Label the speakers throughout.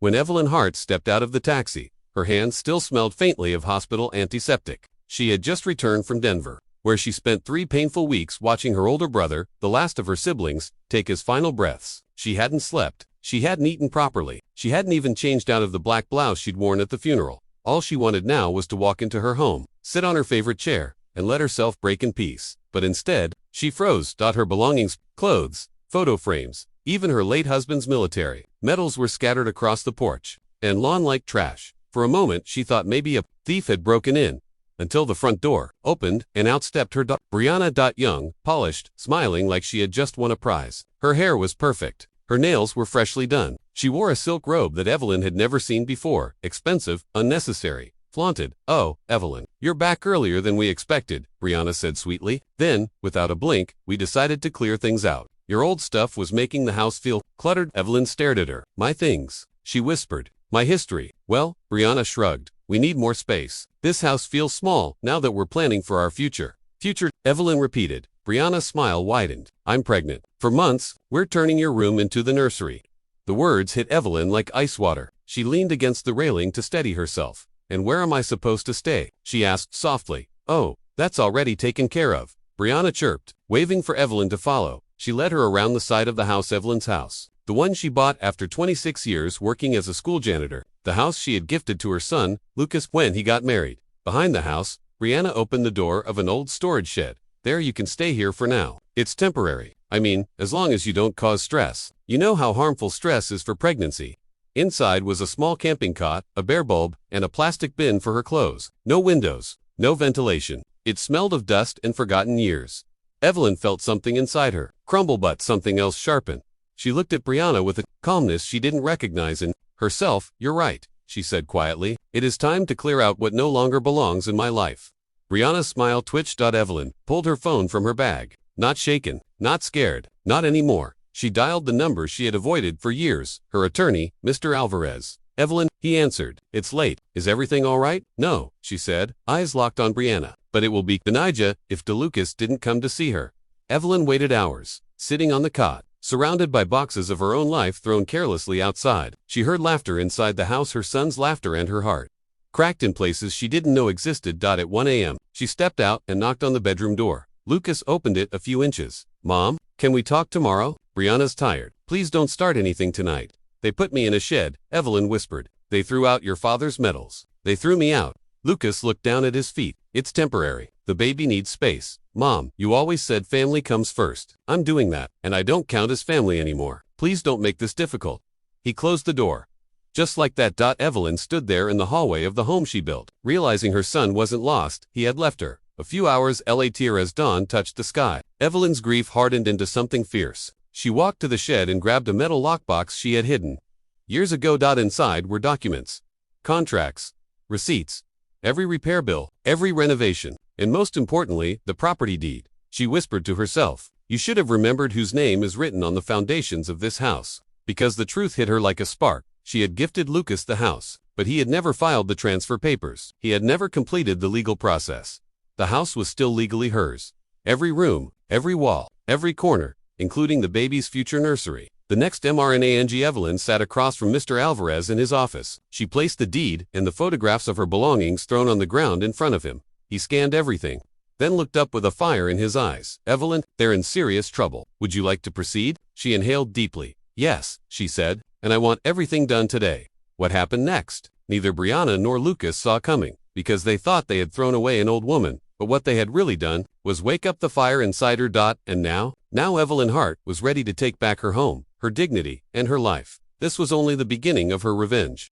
Speaker 1: when Evelyn Hart stepped out of the taxi. Her hands still smelled faintly of hospital antiseptic. She had just returned from Denver, where she spent 3 painful weeks watching her older brother, the last of her siblings, take his final breaths. She hadn't slept. She hadn't eaten properly. She hadn't even changed out of the black blouse she'd worn at the funeral. All she wanted now was to walk into her home, sit on her favorite chair, and let herself break in peace. But instead, she froze. Her belongings, clothes, photo frames, even her late husband's military medals were scattered across the porch and lawn like trash. For a moment, she thought maybe a thief had broken in, until the front door opened and out stepped her daughter, Brianna. Young, polished, smiling like she had just won a prize. Her hair was perfect. Her nails were freshly done. She wore a silk robe that Evelyn had never seen before. Expensive, unnecessary, flaunted. "Oh, Evelyn, you're back earlier than we expected," Brianna said sweetly. Then, without a blink, "we decided to clear things out. Your old stuff was making the house feel cluttered." Evelyn stared at her. "My things," she whispered. "My history." "Well," Brianna shrugged, "we need more space. This house feels small now that we're planning for our future." "Future," Evelyn repeated. Brianna's smile widened. "I'm pregnant. For months, we're turning your room into the nursery." The words hit Evelyn like ice water. She leaned against the railing to steady herself. "And where am I supposed to stay?" she asked softly. "Oh, that's already taken care of," Brianna chirped, waving for Evelyn to follow. She led her around the side of the house, Evelyn's house, the one she bought after 26 years working as a school janitor, the house she had gifted to her son, Lucas, when he got married. Behind the house, Brianna opened the door of an old storage shed. "There, you can stay here for now. It's temporary. I mean, as long as you don't cause stress. You know how harmful stress is for pregnancy." Inside was a small camping cot, a bare bulb, and a plastic bin for her clothes. No windows, no ventilation. It smelled of dust and forgotten years. Evelyn felt something inside her crumble, but something else sharpen. She looked at Brianna with a calmness she didn't recognize in herself. "You're right," she said quietly. "It is time to clear out what no longer belongs in my life." Brianna's smile twitched. Evelyn pulled her phone from her bag. Not shaken, not scared, not anymore. She dialed the number she had avoided for years, her attorney, Mr. Alvarez. "Evelyn," he answered. "It's late. Is everything all right?" "No," she said, eyes locked on Brianna. "But it will be Benija if DeLucas didn't come to see her." Evelyn waited hours, sitting on the cot, surrounded by boxes of her own life thrown carelessly outside. She heard laughter inside the house, her son's laughter, and her heart cracked in places she didn't know existed. At 1 a.m., she stepped out and knocked on the bedroom door. Lucas opened it a few inches. "Mom, can we talk tomorrow? Brianna's tired. Please don't start anything tonight." "They put me in a shed," Evelyn whispered. "They threw out your father's medals. They threw me out." Lucas looked down at his feet. "It's temporary. The baby needs space." "Mom, you always said family comes first." "I'm doing that, and I don't count as family anymore. Please don't make this difficult." He closed the door. Just like that. Evelyn stood there in the hallway of the home she built, realizing her son wasn't lost. He had left her. A few hours later, as dawn touched the sky, Evelyn's grief hardened into something fierce. She walked to the shed and grabbed a metal lockbox she had hidden years ago. Inside were documents, contracts, receipts, every repair bill, every renovation, and most importantly, the property deed. She whispered to herself, "You should have remembered whose name is written on the foundations of this house." Because the truth hit her like a spark. She had gifted Lucas the house, but he had never filed the transfer papers. He had never completed the legal process. The house was still legally hers. Every room, every wall, every corner, including the baby's future nursery. The next morning, Evelyn sat across from Mr. Alvarez in his office. She placed the deed and the photographs of her belongings thrown on the ground in front of him. He scanned everything, then looked up with a fire in his eyes. "Evelyn, they're in serious trouble. Would you like to proceed?" She inhaled deeply. "Yes," she said, "and I want everything done today." What happened next? Neither Brianna nor Lucas saw coming, because they thought they had thrown away an old woman. But what they had really done was wake up the fire inside her. And now Evelyn Hart was ready to take back her home, her dignity, and her life. This was only the beginning of her revenge.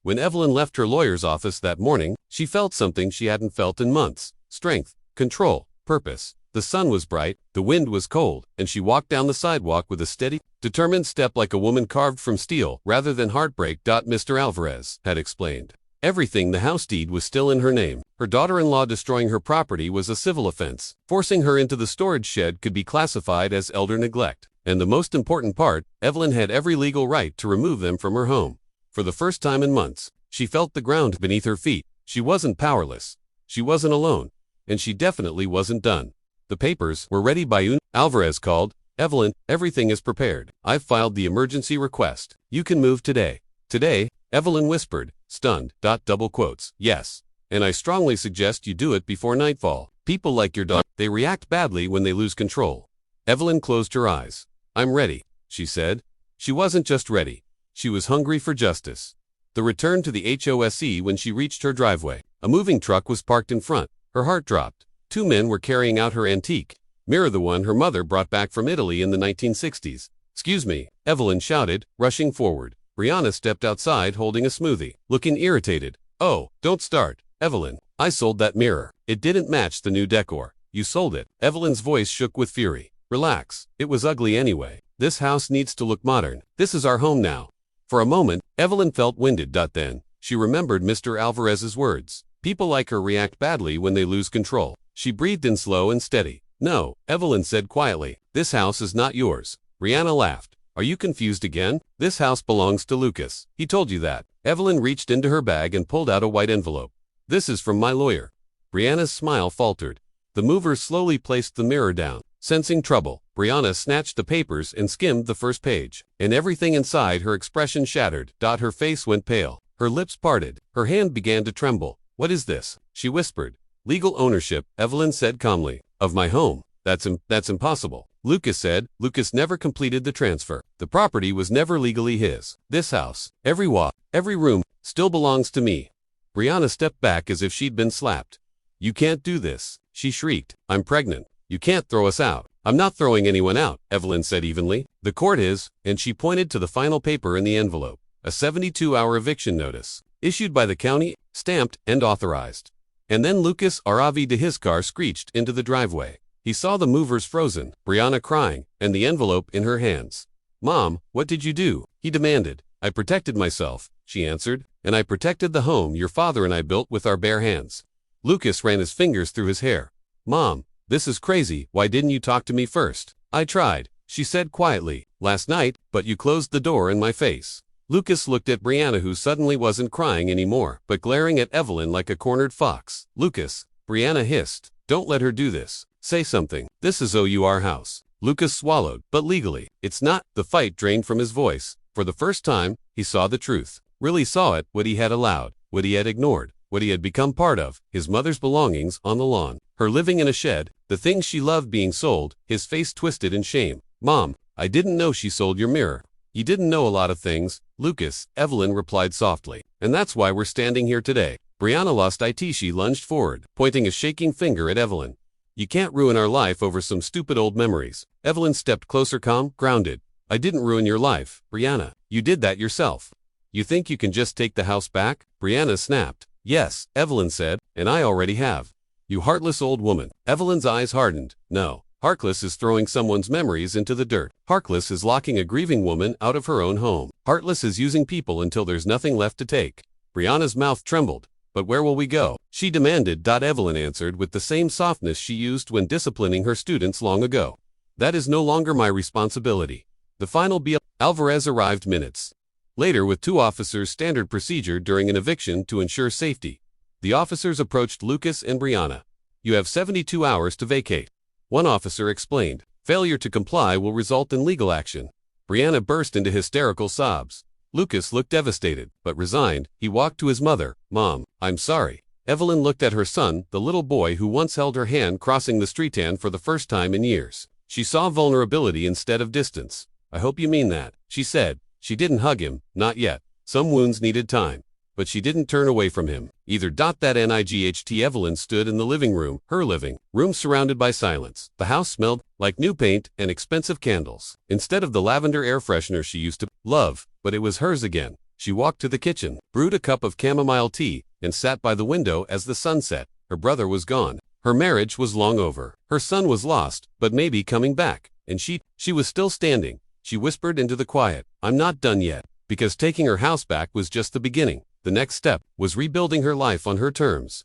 Speaker 1: When Evelyn left her lawyer's office that morning, she felt something she hadn't felt in months. Strength, control, purpose. The sun was bright, the wind was cold, and she walked down the sidewalk with a steady, determined step like a woman carved from steel rather than heartbreak. Mr. Alvarez had explained. Everything, the house deed was still in her name. Her daughter-in-law destroying her property was a civil offense. Forcing her into the storage shed could be classified as elder neglect. And the most important part, Evelyn had every legal right to remove them from her home. For the first time in months, she felt the ground beneath her feet. She wasn't powerless. She wasn't alone. And she definitely wasn't done. The papers were ready by Alvarez called. Evelyn, everything is prepared. I've filed the emergency request. You can move today. Today? Evelyn whispered, stunned. Double quotes. Yes. And I strongly suggest you do it before nightfall. People like your daughter, they react badly when they lose control. Evelyn closed her eyes. I'm ready, she said. She wasn't just ready. She was hungry for justice. The return to the HOSE when she reached her driveway. A moving truck was parked in front. Her heart dropped. Two men were carrying out her antique mirror, the one her mother brought back from Italy in the 1960s. Excuse me, Evelyn shouted, rushing forward. Brianna stepped outside holding a smoothie, looking irritated. Oh, don't start, Evelyn. I sold that mirror. It didn't match the new decor. You sold it. Evelyn's voice shook with fury. Relax. It was ugly anyway. This house needs to look modern. This is our home now. For a moment, Evelyn felt winded. Then, she remembered Mr. Alvarez's words. People like her react badly when they lose control. She breathed in slow and steady. No, Evelyn said quietly. This house is not yours. Brianna laughed. Are you confused again? This house belongs to Lucas. He told you that. Evelyn reached into her bag and pulled out a white envelope. This is from my lawyer. Brianna's smile faltered. The mover slowly placed the mirror down. Sensing trouble, Brianna snatched the papers and skimmed the first page. And everything inside her expression shattered. Her face went pale. Her lips parted. Her hand began to tremble. What is this? She whispered. Legal ownership, Evelyn said calmly. Of my home. That's impossible. Lucas said. Lucas never completed the transfer. The property was never legally his. This house, every wall, every room, still belongs to me. Brianna stepped back as if she'd been slapped. You can't do this, she shrieked. I'm pregnant. You can't throw us out. I'm not throwing anyone out, Evelyn said evenly. The court is, and she pointed to the final paper in the envelope. A 72-hour eviction notice, issued by the county, stamped and authorized. And then Lucas Aravi de his car screeched into the driveway. He saw the movers frozen, Brianna crying, and the envelope in her hands. Mom, what did you do? He demanded. I protected myself, she answered, and I protected the home your father and I built with our bare hands. Lucas ran his fingers through his hair. Mom, this is crazy. Why didn't you talk to me first? I tried, she said quietly, last night, but you closed the door in my face. Lucas looked at Brianna, who suddenly wasn't crying anymore, but glaring at Evelyn like a cornered fox. Lucas, Brianna hissed. Don't let her do this. Say something. This is our house. Lucas swallowed, but legally. It's not. The fight drained from his voice. For the first time, he saw the truth. Really saw it, what he had allowed, what he had ignored, what he had become part of, his mother's belongings on the lawn, her living in a shed, the things she loved being sold, his face twisted in shame. Mom, I didn't know she sold your mirror. You didn't know a lot of things, Lucas, Evelyn replied softly. And that's why we're standing here today. Brianna lost it. She lunged forward, pointing a shaking finger at Evelyn. You can't ruin our life over some stupid old memories. Evelyn stepped closer, calm, grounded. I didn't ruin your life, Brianna. You did that yourself. You think you can just take the house back? Brianna snapped. Yes, Evelyn said, and I already have. You heartless old woman. Evelyn's eyes hardened. No. Heartless is throwing someone's memories into the dirt. Heartless is locking a grieving woman out of her own home. Heartless is using people until there's nothing left to take. Brianna's mouth trembled. But where will we go? She demanded. Evelyn answered with the same softness she used when disciplining her students long ago. That is no longer my responsibility. The final BL. Alvarez arrived minutes later with two officers, standard procedure during an eviction to ensure safety. The officers approached Lucas and Brianna. You have 72 hours to vacate. One officer explained. Failure to comply will result in legal action. Brianna burst into hysterical sobs. Lucas looked devastated, but resigned. He walked to his mother. Mom, I'm sorry. Evelyn looked at her son, the little boy who once held her hand crossing the street for the first time in years. She saw vulnerability instead of distance. I hope you mean that, she said. She didn't hug him, not yet. Some wounds needed time. But she didn't turn away from him, either. That night Evelyn stood in the living room, her living room surrounded by silence. The house smelled like new paint and expensive candles, instead of the lavender air freshener she used to love, but it was hers again. She walked to the kitchen, brewed a cup of chamomile tea, and sat by the window as the sun set. Her brother was gone. Her marriage was long over. Her son was lost, but maybe coming back. And she was still standing. She whispered into the quiet, I'm not done yet, because taking her house back was just the beginning. The next step was rebuilding her life on her terms.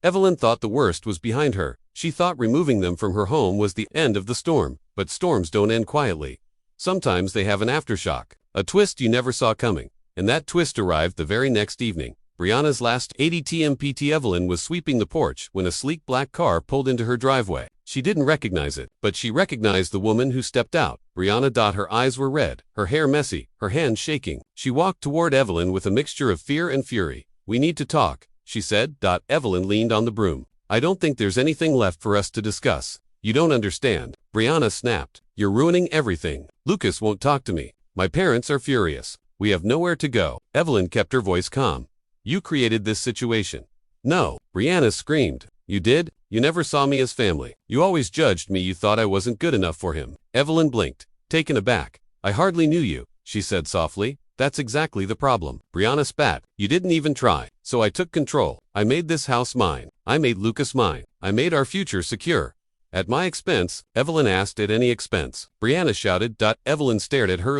Speaker 1: Evelyn thought the worst was behind her. She thought removing them from her home was the end of the storm, but storms don't end quietly. Sometimes they have an aftershock, a twist you never saw coming, and that twist arrived the very next evening. Brianna's last 80 TMPT. Evelyn was sweeping the porch when a sleek black car pulled into her driveway. She didn't recognize it, but she recognized the woman who stepped out. Brianna. Her eyes were red, her hair messy, her hands shaking. She walked toward Evelyn with a mixture of fear and fury. "We need to talk," she said. Evelyn leaned on the broom. "I don't think there's anything left for us to discuss." "You don't understand," Brianna snapped. "You're ruining everything. Lucas won't talk to me. My parents are furious. We have nowhere to go." Evelyn kept her voice calm. "You created this situation." "No," Brianna screamed. "You did? You never saw me as family. You always judged me. You thought I wasn't good enough for him." Evelyn blinked, taken aback. "I hardly knew you," she said softly. "That's exactly the problem." Brianna spat. "You didn't even try. So I took control. I made this house mine. I made Lucas mine. I made our future secure." "At my expense?" Evelyn asked. "At any expense," Brianna shouted. Evelyn stared at her,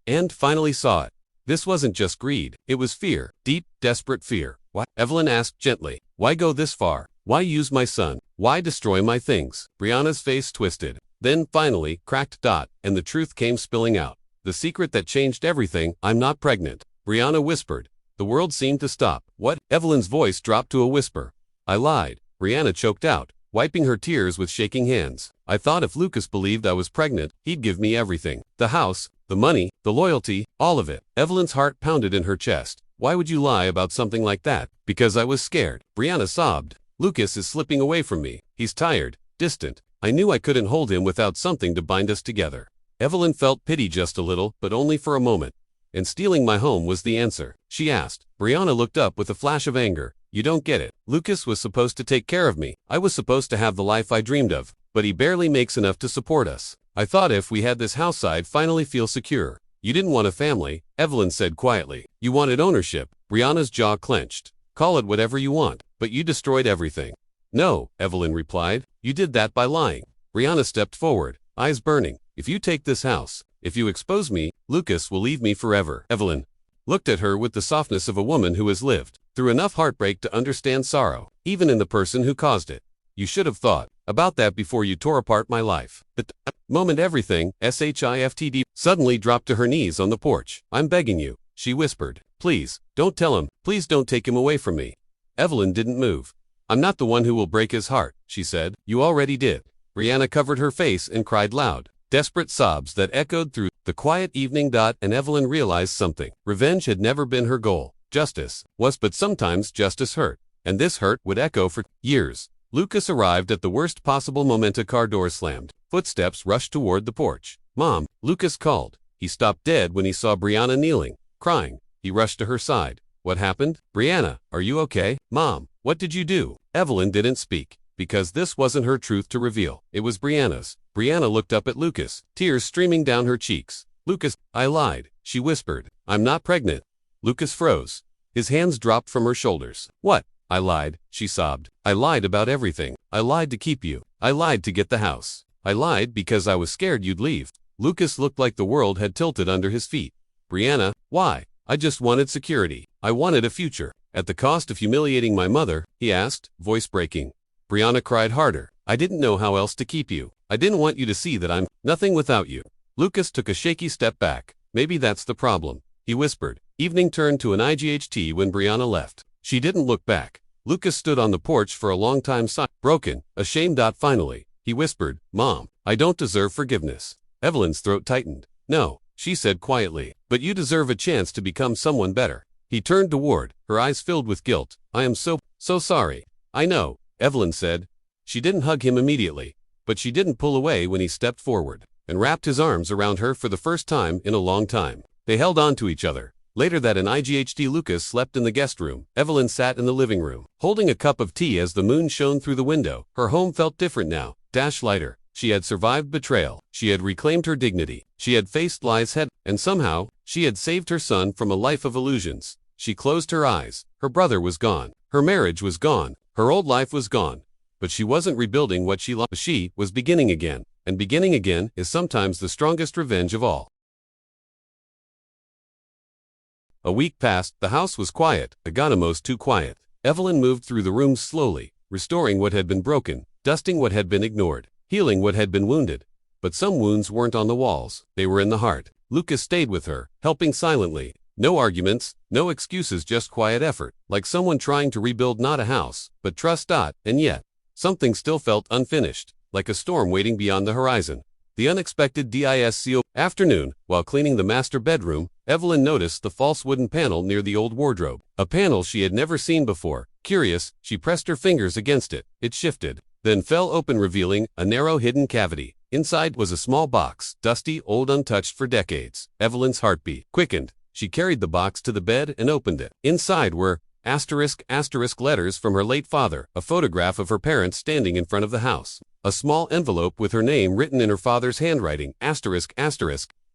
Speaker 1: and finally saw it. This wasn't just greed. It was fear. Deep, desperate fear. "Why?" Evelyn asked gently. "Why go this far? Why use my son? Why destroy my things?" Brianna's face twisted. Then, finally, cracked. And the truth came spilling out. The secret that changed everything. "I'm not pregnant," Brianna whispered. The world seemed to stop. "What?" Evelyn's voice dropped to a whisper. "I lied," Brianna choked out, wiping her tears with shaking hands. "I thought if Lucas believed I was pregnant, he'd give me everything. The house, the money, the loyalty, all of it." Evelyn's heart pounded in her chest. "Why would you lie about something like that?" "Because I was scared," Brianna sobbed. "Lucas is slipping away from me. He's tired, distant. I knew I couldn't hold him without something to bind us together." Evelyn felt pity just a little, but only for a moment. "And stealing my home was the answer?" she asked. Brianna looked up with a flash of anger. "You don't get it. Lucas was supposed to take care of me. I was supposed to have the life I dreamed of, but he barely makes enough to support us. I thought if we had this house I'd finally feel secure." "You didn't want a family," Evelyn said quietly. "You wanted ownership." Brianna's jaw clenched. "Call it whatever you want, but you destroyed everything." "No," Evelyn replied. "You did that by lying." Brianna stepped forward, eyes burning. "If you take this house, if you expose me, Lucas will leave me forever." Evelyn looked at her with the softness of a woman who has lived through enough heartbreak to understand sorrow, even in the person who caused it. "You should have thought about that before you tore apart my life." At that moment everything, shiftd, suddenly dropped to her knees on the porch. "I'm begging you," she whispered. "Please, don't tell him. Please don't take him away from me." Evelyn didn't move. "I'm not the one who will break his heart," she said. "You already did." Brianna covered her face and cried loud, desperate sobs that echoed through the quiet evening. And Evelyn realized something. Revenge had never been her goal. Justice was, but sometimes justice hurt, and this hurt would echo for years. Lucas arrived at the worst possible moment. A car door slammed. Footsteps rushed toward the porch. "Mom," Lucas called. He stopped dead when he saw Brianna kneeling, crying. He rushed to her side. "What happened?" "Brianna, are you okay?" "Mom, what did you do?" Evelyn didn't speak, because this wasn't her truth to reveal. It was Brianna's. Brianna looked up at Lucas, tears streaming down her cheeks. "Lucas, I lied," she whispered. "I'm not pregnant." Lucas froze. His hands dropped from her shoulders. "What?" "I lied," she sobbed. "I lied about everything. I lied to keep you. I lied to get the house. I lied because I was scared you'd leave." Lucas looked like the world had tilted under his feet. "Brianna, why?" "I just wanted security. I wanted a future." "At the cost of humiliating my mother?" he asked, voice breaking. Brianna cried harder. "I didn't know how else to keep you. I didn't want you to see that I'm nothing without you." Lucas took a shaky step back. "Maybe that's the problem," he whispered. Evening turned to an IGHT when Brianna left. She didn't look back. Lucas stood on the porch for a long time, broken, ashamed. Finally, he whispered, "Mom, I don't deserve forgiveness." Evelyn's throat tightened. "No," she said quietly, "but you deserve a chance to become someone better." He turned toward, her eyes filled with guilt. "I am so sorry." "I know," Evelyn said. She didn't hug him immediately, but she didn't pull away when he stepped forward and wrapped his arms around her for the first time in a long time. They held on to each other. Later that in IGHT, Lucas slept in the guest room. Evelyn sat in the living room, holding a cup of tea as the moon shone through the window. Her home felt different now, lighter. She had survived betrayal. She had reclaimed her dignity. She had faced lies head, and somehow, she had saved her son from a life of illusions. She closed her eyes. Her brother was gone. Her marriage was gone. Her old life was gone. But she wasn't rebuilding what she lost. She was beginning again. And beginning again is sometimes the strongest revenge of all. A week passed. The house was quiet, almost too quiet. Evelyn moved through the rooms slowly, restoring what had been broken, dusting what had been ignored, healing what had been wounded. But some wounds weren't on the walls, they were in the heart. Lucas stayed with her, helping silently. No arguments, no excuses, just quiet effort, like someone trying to rebuild not a house, but trust. And yet, something still felt unfinished. like a storm waiting beyond the horizon. The unexpected disco afternoon, while cleaning the master bedroom, Evelyn noticed the false wooden panel near the old wardrobe. A panel she had never seen before. Curious, she pressed her fingers against it. It shifted, then fell open, revealing a narrow hidden cavity. Inside was a small box, dusty, old, untouched for decades. Evelyn's heartbeat quickened. She carried the box to the bed and opened it. Inside were asterisk letters from her late father, a photograph of her parents standing in front of the house, a small envelope with her name written in her father's handwriting, asterisk.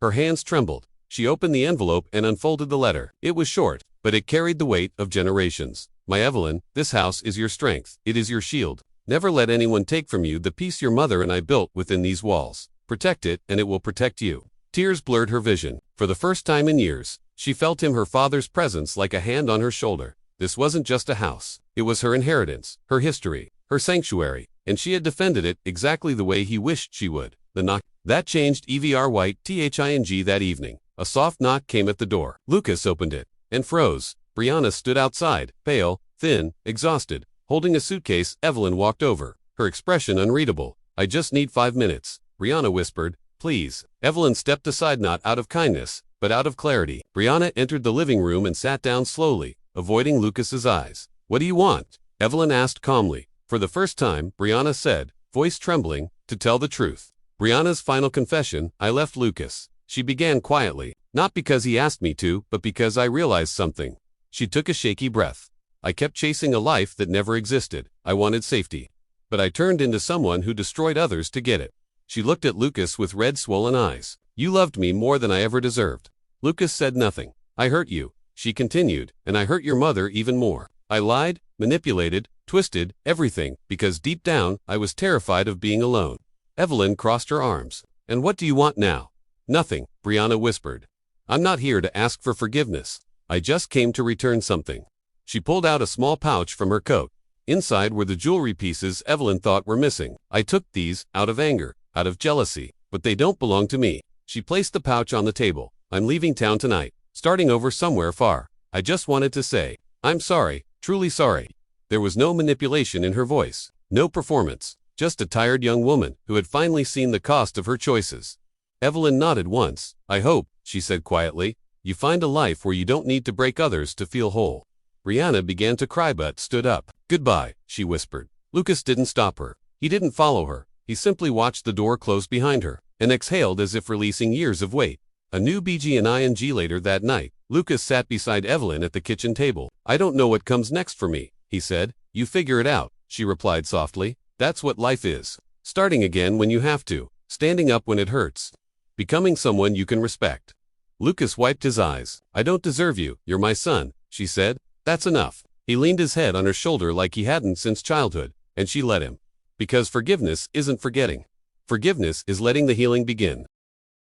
Speaker 1: Her hands trembled. She opened the envelope and unfolded the letter. It was short, but it carried the weight of generations. My Evelyn, this house is your strength. It is your shield. Never let anyone take from you the peace your mother and I built within these walls. Protect it, and it will protect you. Tears blurred her vision. For the first time in years, she felt her father's presence like a hand on her shoulder. This wasn't just a house. It was her inheritance, her history, her sanctuary, and she had defended it exactly the way he wished she would. The knock. That changed everything that evening. A soft knock came at the door. Lucas opened it and froze. Brianna stood outside, pale, thin, exhausted, holding a suitcase. Evelyn walked over, her expression unreadable. I just need 5 minutes, Brianna whispered. Please. Evelyn stepped aside, not out of kindness, but out of clarity. Brianna entered the living room and sat down slowly, avoiding Lucas's eyes. What do you want? Evelyn asked calmly. For the first time, Brianna said, voice trembling, to tell the truth. Brianna's final confession, I left Lucas. She began quietly, not because he asked me to, but because I realized something. She took a shaky breath. I kept chasing a life that never existed. I wanted safety. But I turned into someone who destroyed others to get it. She looked at Lucas with red, swollen eyes. You loved me more than I ever deserved. Lucas said nothing. I hurt you, she continued, and I hurt your mother even more. I lied, manipulated, twisted, everything, because deep down, I was terrified of being alone. Evelyn crossed her arms. And what do you want now? Nothing, Brianna whispered. I'm not here to ask for forgiveness. I just came to return something. She pulled out a small pouch from her coat. Inside were the jewelry pieces Evelyn thought were missing. I took these out of anger, out of jealousy, but they don't belong to me. She placed the pouch on the table. I'm leaving town tonight, starting over somewhere far. I just wanted to say, I'm sorry, truly sorry. There was no manipulation in her voice, no performance, just a tired young woman who had finally seen the cost of her choices. Evelyn nodded once. I hope, she said quietly, you find a life where you don't need to break others to feel whole. Brianna began to cry but stood up. Goodbye, she whispered. Lucas didn't stop her. He didn't follow her. He simply watched the door close behind her and exhaled as if releasing years of weight. A new BG later that night, Lucas sat beside Evelyn at the kitchen table. I don't know what comes next for me, he said. You figure it out, she replied softly. That's what life is. Starting again when you have to, standing up when it hurts, becoming someone you can respect. Lucas wiped his eyes. I don't deserve you, you're my son, she said. That's enough. He leaned his head on her shoulder like he hadn't since childhood, and she let him. Because forgiveness isn't forgetting. Forgiveness is letting the healing begin.